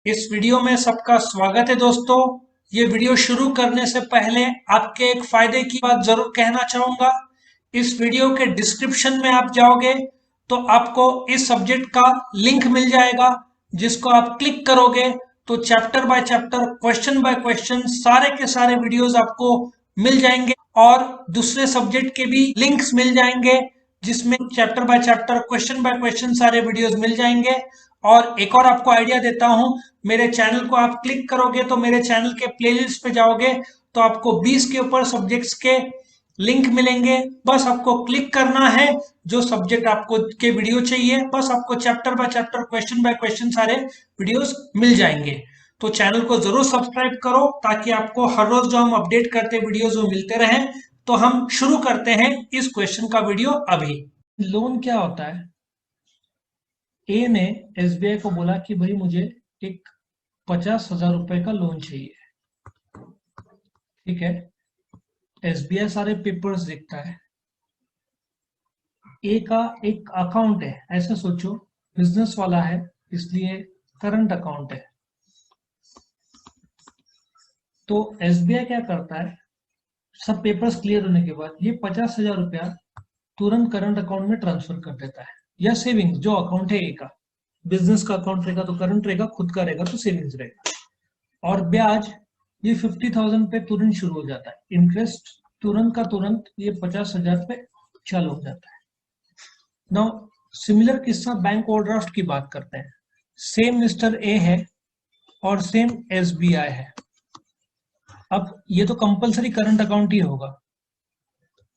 इस वीडियो में सबका स्वागत है दोस्तों। ये वीडियो शुरू करने से पहले आपके एक फायदे की बात जरूर कहना चाहूंगा। इस वीडियो के डिस्क्रिप्शन में आप जाओगे तो आपको इस सब्जेक्ट का लिंक मिल जाएगा, जिसको आप क्लिक करोगे तो chapter by chapter, question by question सारे के सारे वीडियोस आपको मिल जाएंगे और दूसरे सब्जेक्ट के भी लिंक्स मिल जाएंगे, जिसमें chapter by chapter, question by question सारे वीडियोस मिल जाएंगे। और एक और आपको आइडिया देता हूं, मेरे चैनल को आप क्लिक करोगे तो मेरे चैनल के प्लेलिस्ट पे जाओगे तो आपको 20 के ऊपर सब्जेक्ट्स के लिंक मिलेंगे। बस आपको क्लिक करना है, जो सब्जेक्ट आपको के वीडियो चाहिए, बस आपको chapter by chapter, question by question सारे वीडियोस मिल जाएंगे। तो चैनल को जरूर सब्सक्राइब करो ताकि आपको हर रोज जो हम अपडेट करते वीडियोस वो मिलते रहें। तो हम शुरू करते हैं इस क्वेश्चन का वीडियो अभी। लोन क्या होता है? ए ने एसबीआई को बोला कि भाई मुझे एक 50,000 रुपए का लोन चाहिए। ठीक है, एसबीआई सारे पेपर्स देखता है। ए का एक अकाउंट है, ऐसे सोचो, बिजनेस वाला है इसलिए करंट अकाउंट है। तो एसबीआई क्या करता है, सब पेपर्स क्लियर होने के बाद ये 50,000 रुपया तुरंत करंट अकाउंट में ट्रांसफर कर देता है, या सेविंग्स जो अकाउंट है ए का। बिजनेस का अकाउंट रहेगा तो करंट रहेगा, खुद का रहेगा तो सेविंग्स रहेगा। और ब्याज ये 50,000 पे तुरंत शुरू हो जाता है, इंटरेस्ट तुरंत का तुरंत ये 50,000 पे चालू हो जाता है। नाउ सिमिलर किस्सा बैंक ओवरड्राफ्ट की बात करते हैं। सेम मिस्टर ए है और सेम एसबीआई है। अब ये तो कंपलसरी करंट अकाउंट ही होगा।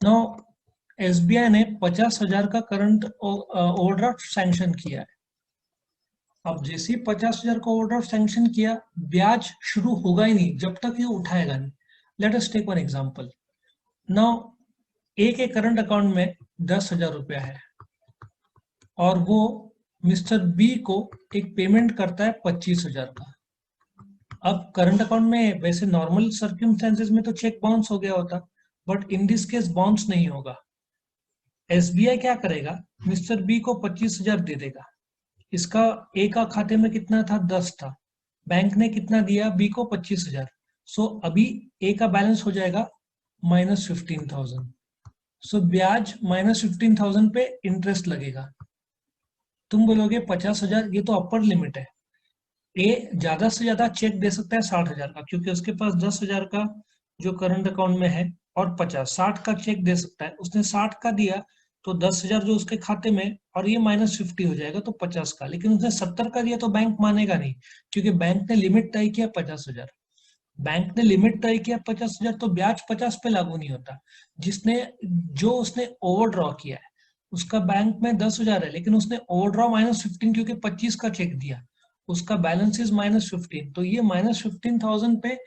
नाउ एसबीआई ने 50,000 का करंट ओवरड्राफ्ट सैंक्शन किया है। अब जैसे ही 50,000 का ओवरड्राफ्ट सैंक्शन किया, ब्याज शुरू होगा ही नहीं जब तक ये उठाएगा नहीं। Let us take one example. Now A के करंट अकाउंट में 10,000 रुपया है और वो मिस्टर बी को एक पेमेंट करता है 25,000 का। अब करंट अकाउंट में वैसे नॉर्मल सर्कमस्टेंसेस में तो चेक बाउंस हो गया होता, but in this case bounce नहीं होगा। एसबीआई क्या करेगा, मिस्टर बी को 25,000 दे देगा। इसका ए का खाते में कितना था, 10 था। बैंक ने कितना दिया, बी को 25,000। सो अभी ए का बैलेंस हो जाएगा -15,000। सो ब्याज -15,000 पे इंटरेस्ट लगेगा। तुम बोलोगे 50,000 ये तो अपर लिमिट है। ए ज्यादा से ज्यादा चेक दे सकता है 60,000 का, क्योंकि उसके पास 10,000 का जो करंट अकाउंट में है और 60 का चेक दे सकता है। उसने 60 का दिया तो 10,000 जो उसके खाते में, और ये -50 हो जाएगा तो 50 का। लेकिन उसने 70 का दिया तो बैंक मानेगा नहीं, क्योंकि बैंक ने लिमिट तय किया 50,000। बैंक ने लिमिट तय किया 50,000 तो ब्याज 50 पे लागू नहीं होता। जिसने जो उसने ओवरड्रॉ किया है उसका बैंक में 10,000 है, लेकिन उसने ओवरड्रॉ -15 क्योंकि 25 का चेक दिया, उसका बैलेंस इज -15। तो ये -15,000 पे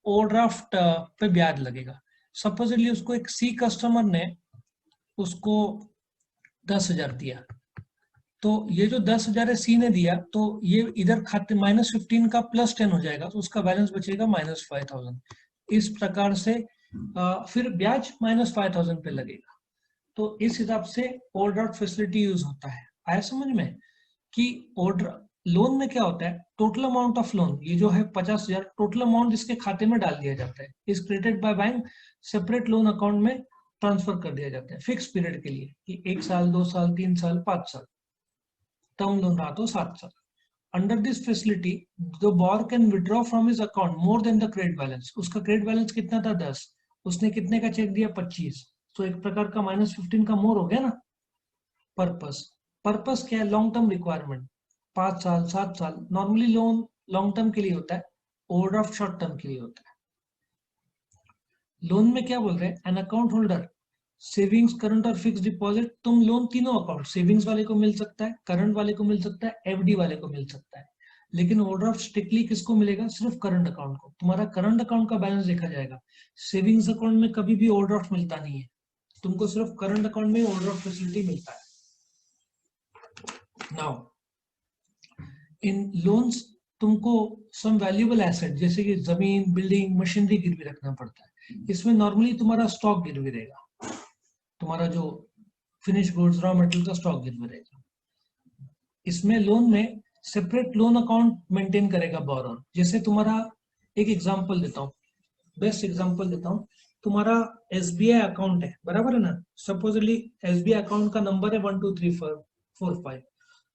ओवरड्राफ्ट पे ब्याज लगेगा। सपोजिटली उसको एक सी कस्टमर ने उसको 10,000 दिया, तो ये जो 10,000 है सी ने दिया, तो ये इधर खाते -15 का +10 हो जाएगा, तो उसका बैलेंस बचेगा -5,000। इस प्रकार से फिर ब्याज -5,000 पे लगेगा। तो इस हिसाब से ओवरड्राफ्ट फैसिलिटी यूज होता है। आया समझ में कि ओवर लोन में क्या होता है, टोटल अमाउंट ऑफ लोन, ये जो है 50,000 टोटल अमाउंट जिसके खाते में डाल दिया जाता है, is credited by bank separate loan account में ट्रांसफर कर दिया जाता है फिक्स पीरियड के लिए, कि 1 साल, 2 साल, 3 साल, 5 साल। टर्म लोन रहा तो 7 साल। Under this facility the bore can withdraw from his account more than the credit balance. उसका क्रेडिट बैलेंस कितना था, 10, उसने कितने का चेक दिया, 25। तो एक प्रकार का -15 का मोर हो गया ना। पर्पस पर्पस क्या है, लॉन्ग टर्म रिक्वायरमेंट, 5 साल, 7 साल। नॉर्मली लोन लॉन्ग टर्म के लिए होता है, ओवरड्राफ्ट शॉर्ट टर्म के लिए होता है। लोन में क्या बोल रहे हैं, an account holder savings, current और फिक्स डिपॉजिट। तुम लोन तीनों अकाउंट, सेविंग्स वाले को मिल सकता है, करंट वाले को मिल सकता है, एफडी वाले को मिल सकता है। लेकिन ओवरड्राफ्ट स्ट्रिक्टली किसको मिलेगा, सिर्फ करंट अकाउंट को। तुम्हारा करंट अकाउंट का बैलेंस देखा जाएगा, सेविंग्स अकाउंट में कभी भी ओवरड्राफ्ट मिलता नहीं है। तुमको सिर्फ करंट अकाउंट में ओवरड्राफ्ट फैसिलिटी मिलता है। नाउ इन लोन्स तुमको सम वैल्यूएबल एसेट जैसे कि जमीन, बिल्डिंग, मशीनरी गिरवी रखना पड़ता है। इसमें नॉर्मली तुम्हारा स्टॉक गिरवी रहेगा, तुम्हारा जो फिनिश गुड्स, रॉ मटेरियल का स्टॉक गिरवी रहेगा। इसमें लोन में सेपरेट लोन अकाउंट मेंटेन करेगा बोरोअर। जैसे तुम्हारा, एक एग्जांपल देता हूँ, बेस्ट एग्जांपल देता हूँ, तुम्हारा एसबीआई अकाउंट है, बराबर है ना? सपोजली एसबीआई अकाउंट का नंबर है 12345।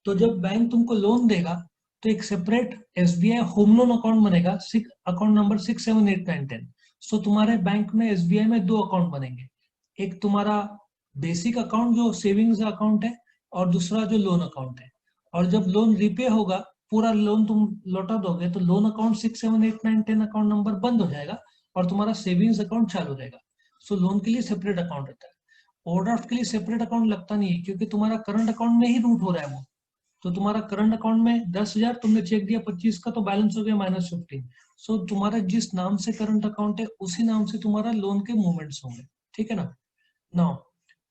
तो जब बैंक तुमको लोन देगा तो एक separate SBI home loan account बनेगा, अकाउंट नंबर 6, 7, 8, 9, 10। सो तुम्हारे बैंक में एसबीआई में दो अकाउंट बनेंगे, एक तुम्हारा बेसिक अकाउंट जो सेविंग्स अकाउंट है, और दूसरा जो लोन अकाउंट है। और जब लोन रिपे होगा, पूरा लोन तुम लौटा दोगे, तो लोन अकाउंट 6, 7, 8, 9, 10 अकाउंट नंबर बंद हो जाएगा और तुम्हारा सेविंग्स अकाउंट चालू रहेगा। सो लोन के लिए सेपरेट अकाउंट रहता है। ओवरड्राफ्ट के लिए सेपरेट अकाउंट लगता नहीं है, क्योंकि तुम्हारा करंट अकाउंट में ही रूट हो रहा है वो। तो तुम्हारा करंट अकाउंट में 10,000 तुमने चेक दिया 25 का, तो बैलेंस हो गया -15। सो तुम्हारा जिस नाम से करंट अकाउंट है उसी नाम से तुम्हारा लोन के मूवमेंट्स होंगे, ठीक है ना? Now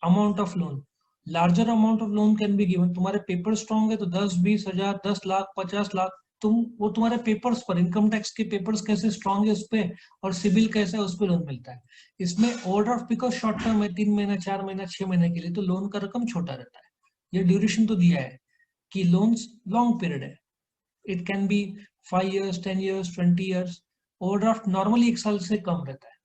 amount of loan, larger amount of loan can be given. तुम्हारे पेपर स्ट्रॉन्ग है तो 10, 20 हजार, 10 लाख, 50 लाख, वो तुम्हारे पेपर्स पर, इनकम टैक्स के पेपर्स कैसे स्ट्रॉन्ग है उस पर, और सिबिल कैसा है उस पर लोन मिलता है। इसमें ओवरड्राफ्ट बिकॉज शॉर्ट टर्म है, 3 महीना, 4 महीना, 6 महीने के लिए, तो लोन का रकम छोटा रहता है। ये ड्यूरेशन तो दिया है कि लोन्स लॉन्ग पीरियड है, it can be 5 years, 10 years, 20 years। Overdraft normally 1 साल से कम रहता है।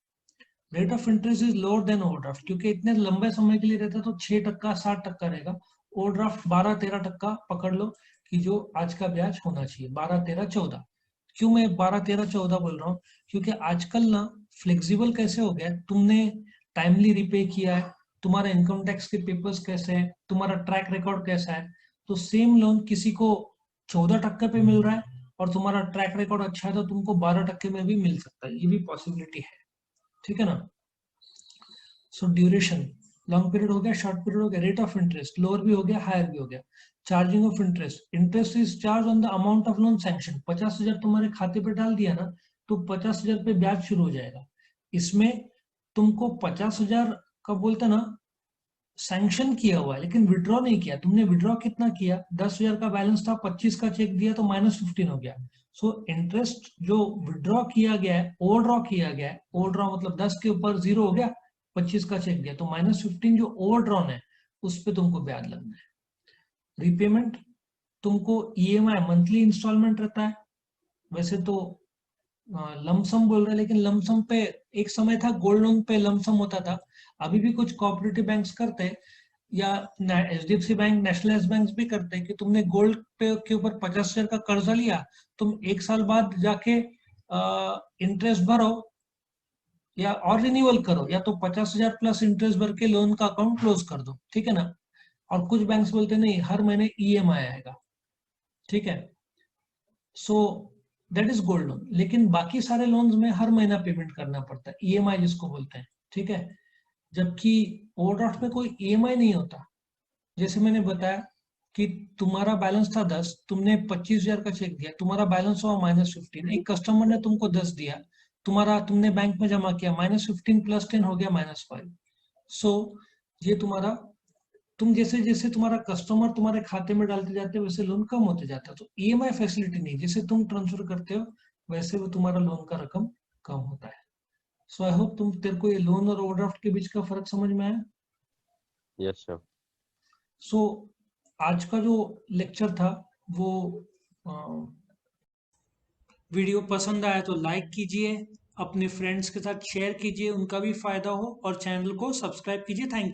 Rate of interest is lower than overdraft, क्योंकि इतने लंबे समय के लिए रहता है तो 6%, 7% रहेगा। ओवरड्राफ्ट 12, 13% पकड़ लो कि जो आज का ब्याज होना चाहिए, 12, 13, 14। क्यों मैं 12, 13, 14 बोल रहा हूँ? क्योंकि आजकल ना फ्लेक्सिबल कैसे हो गया है, तुमने टाइमली रिपे किया है, तुम्हारा इनकम टैक्स के पेपर्स कैसे हैं, तुम्हारा ट्रैक रिकॉर्ड कैसा है, तो सेम लोन किसी को 14% पे मिल रहा है, और तुम्हारा ट्रैक रिकॉर्ड अच्छा है तो तुमको 12% में भी मिल सकता है, ये भी पॉसिबिलिटी है, ठीक है ना? सो ड्यूरेशन, लॉन्ग पीरियड हो गया, शॉर्ट पीरियड हो गया। रेट ऑफ इंटरेस्ट लोअर भी हो गया, हायर भी हो गया। Charging of interest, interest is charge on the amount of loan sanction. 50,000 तुम्हारे खाते पे डाल दिया ना, तो 50,000 पे ब्याज शुरू हो जाएगा। इसमें तुमको 50,000 का बोलते ना सैंक्शन किया हुआ है, लेकिन विड्रॉ नहीं किया तुमने। विड्रॉ कितना किया? 10,000 का बैलेंस था, 25 का चेक दिया तो -15 हो गया। सो इंटरेस्ट जो विड्रॉ किया गया है, ओवरड्रॉ किया गया है, ओवरड्रॉ मतलब 10 के ऊपर 0 हो गया, 25 का चेक दिया तो -15 जो ओवरड्रॉन है उस पर तुमको ब्याज लगना है। रिपेमेंट, तुमको ईएमआई मंथली इंस्टॉलमेंट रहता है। वैसे तो लमसम बोल रहे हैं, लेकिन लमसम पे एक समय था गोल्ड लोन पे लमसम होता था। अभी भी कुछ कोऑपरेटिव बैंक्स करते हैं, या एचडीएफसी बैंक, नेशनलाइज बैंक भी करते हैं कि तुमने गोल्ड पे के ऊपर 50,000 का कर्जा लिया, तुम 1 साल बाद जाके इंटरेस्ट भरो या और रिन्यूअल करो, या तो 50,000 प्लस इंटरेस्ट भर के लोन का अकाउंट क्लोज कर दो, ठीक है ना? और कुछ बैंक्स बोलते नहीं, हर महीने ईएमआई आएगा, ठीक है? So that is gold loan. लेकिन बाकी सारे लोन्स में हर महीना पेमेंट करना पड़ता है, ईएमआई जिसको बोलते हैं, ठीक है? जबकि ओवरड्राफ्ट में कोई ईएमआई नहीं होता। जैसे मैंने बताया कि तुम्हारा बैलेंस था 10, तुमने 25,000 का चेक दिया, तुम्हारा बैलेंस हुआ -15। एक कस्टमर ने तुमको 10 दिया, तुमने बैंक में जमा किया, -15 + 10 हो गया -5। सो ये तुम्हारा, तुम जैसे जैसे तुम्हारा कस्टमर तुम्हारे खाते में डालते जाते वैसे लोन कम होते जाता है। तो ईएमआई फैसिलिटी नहीं, जैसे तुम ट्रांसफर करते हो वैसे वो तुम्हारा लोन का रकम कम होता है। सो आई होप तेरे को ये लोन और ओवरड्राफ्ट के बीच का फर्क समझ में आया। Yes sir. सो आज का जो लेक्चर था वो, वीडियो पसंद आया तो लाइक कीजिए, अपने फ्रेंड्स के साथ शेयर कीजिए, उनका भी फायदा हो, और चैनल को सब्सक्राइब कीजिए। Thank you.